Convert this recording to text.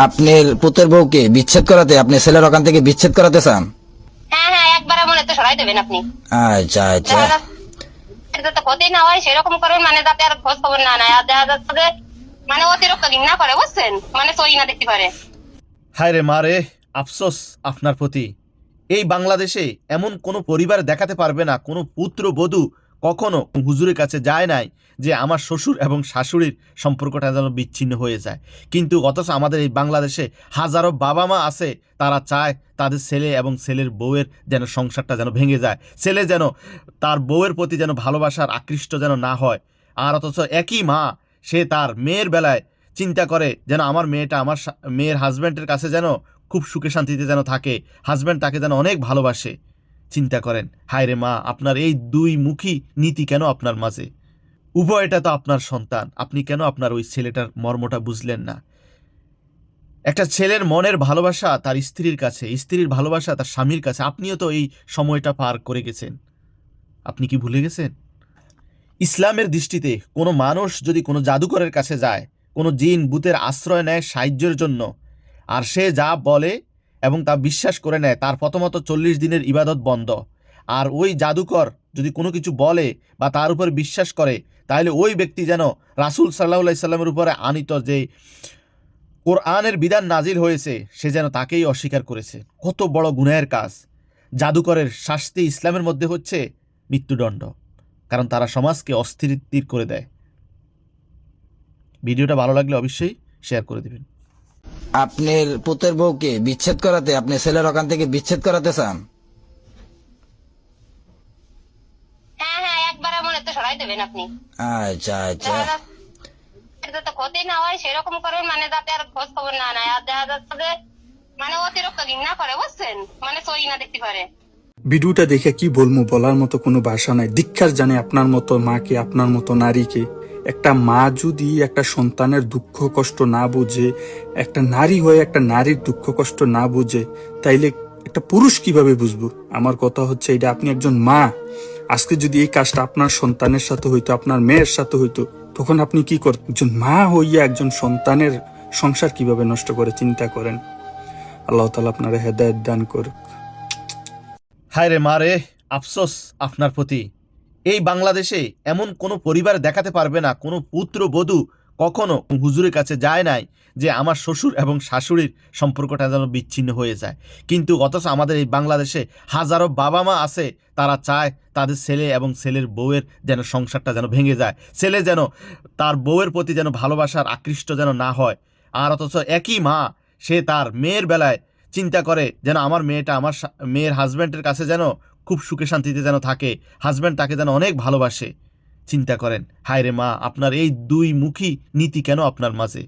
আপনার পুতের বউকে বিচ্ছেদ করাতে আপনি ছেলের ওখান থেকে বিচ্ছেদ করাতে চান? হ্যাঁ হ্যাঁ, একবারে মনে তো সরাই দেবেন আপনি। আচ্ছা আচ্ছা। দেখা যাচ্ছে এটা তো ক্ষতি না হয় সেরকম করবেন, মানে যাতে আর খোঁজ খবর না নেয়, আর দেখা যাচ্ছে যে মানে অতিরিক্ত ঘৃণা করে, বুঝছেন, মানে সই না দেখতে পারে। হায় রে মা রে, আফসোস আপনার প্রতি। এই বাংলাদেশে এমন কোনো পরিবার দেখাতে পারবে না, কোনো পুত্রবধূ কখনো হুজুরের কাছে যায় নাই যে আমার শ্বশুর এবং শাশুড়ির সম্পর্কটা যেন বিচ্ছিন্ন হয়ে যায়। কিন্তু অথচ আমাদের এই বাংলাদেশে হাজারো বাবা মা আছে, তারা চায় তাদের ছেলে এবং ছেলের বউয়ের যেন সংসারটা যেন ভেঙে যায়, ছেলে যেন তার বউয়ের প্রতি যেন ভালোবাসার আকৃষ্ট যেন না হয়। আর অথচ একই মা, সে তার মেয়ের বেলায় চিন্তা করে যেন আমার মেয়েটা আমার মেয়ের হাজব্যান্ডের কাছে যেন খুব সুখে শান্তিতে যেন থাকে, হাজব্যান্ড তাকে যেন অনেক ভালোবাসে। চিন্তা করেন, হায় রে মা, আপনার এই দুই মুখী নীতি কেন আপনার মাঝে? উভয়টা তো আপনার সন্তান, আপনি কেন আপনার ওই ছেলেটার মর্মটা বুঝলেন না? একটা ছেলের মনের ভালোবাসা তার স্ত্রীর কাছে, স্ত্রীর ভালোবাসা তার স্বামীর কাছে। আপনিও তো এই সময়টা পার করে গেছেন, আপনি কি ভুলে গেছেন? ইসলামের দৃষ্টিতে কোনো মানুষ যদি কোনো জাদুকরের কাছে যায়, কোনো জিন ভূতের আশ্রয় নেয় সাহায্যের জন্য, আর সে যা বলে এবং তা বিশ্বাস করে নেয়, তার প্রথমত 40 দিনের ইবাদত বন্ধ। আর ওই জাদুকর যদি কোনো কিছু বলে বা তার উপর বিশ্বাস করে, তাহলে ওই ব্যক্তি যেন রাসূল সাল্লাল্লাহু আলাইহি সাল্লামের উপরে আনিত যে কোরআনের বিধান নাজিল হয়েছে, সে যেন তাকেই অস্বীকার করেছে। কত বড় গুনাহের কাজ! জাদুকরের শাস্তি ইসলামের মধ্যে হচ্ছে মৃত্যুদণ্ড, কারণ তারা সমাজকে অস্থির করে দেয়। ভিডিওটা ভালো লাগলে অবশ্যই শেয়ার করে দেবেন। আপনার পুতের বউকে বিচ্ছেদ করাতে আপনি ছেলের ওখান থেকে বিচ্ছেদ করাতে চান? হ্যাঁ হ্যাঁ, একবারে মনে তো সরাই দেবেন আপনি। আচ্ছা আচ্ছা। দেখা যাচ্ছে এটা তো ক্ষতি না হয় সেরকম করবেন, মানে যাতে আর খোঁজ খবর না নেয়, আর দেখা যাচ্ছে যে মানে অতিরিক্ত ঘৃণা করে, বুঝছেন, মানে সই না দেখতে পারে। ভিডিওটা দেখে কি বলবো, বলার মতো কোনো ভাষা নাই। ধিক্কার জানে আপনার মতো মাকে, আপনার মতো নারীকে। একটা মা যদি একটা সন্তানের দুঃখ কষ্ট না বুঝে, একটা নারী হয়ে একটা নারীর দুঃখ কষ্ট না বুঝে, তাইলে একটা পুরুষ কিভাবে বুঝবো? আমার কথা হচ্ছে এটা, আপনি একজন মা, আজকে যদি এই কাজটা আপনার সন্তানের সাথে হইতো, আপনার মেয়ের সাথে হইতো, তখন আপনি কি করতেন? একজন মা হইয়া একজন সন্তানের সংসার কিভাবে নষ্ট করে চিন্তা করেন। আল্লাহ তাআলা আপনারা হেদায়েত দান করুক। হায় রে মা রে, আফসোস আপনার প্রতি। এই বাংলাদেশে এমন কোনো পরিবার দেখাতে পারবে না, কোনো পুত্রবধূ কখনো হুজুরের কাছে যায় নাই যে আমার শ্বশুর এবং শাশুড়ির সম্পর্কটা যেন বিচ্ছিন্ন হয়ে যায়। কিন্তু অথচ আমাদের এই বাংলাদেশে হাজারো বাবা মা আছে, তারা চায় তাদের ছেলে এবং ছেলের বউয়ের যেন সংসারটা যেন ভেঙে যায়, ছেলে যেন তার বউয়ের প্রতি যেন ভালোবাসার আকৃষ্ট যেন না হয়। আর অথচ একই মা, সে তার মেয়ের বেলায় চিন্তা করে যেন আমার মেয়েটা আমার মেয়ের হাজব্যান্ডের কাছে যেন খুব সুখে শান্তিতে যেন থাকে, হাজব্যান্ড তাকে যেন অনেক ভালোবাসে। চিন্তা করেন, হায় রে মা, আপনার এই দুই মুখী নীতি কেন আপনার মাঝে?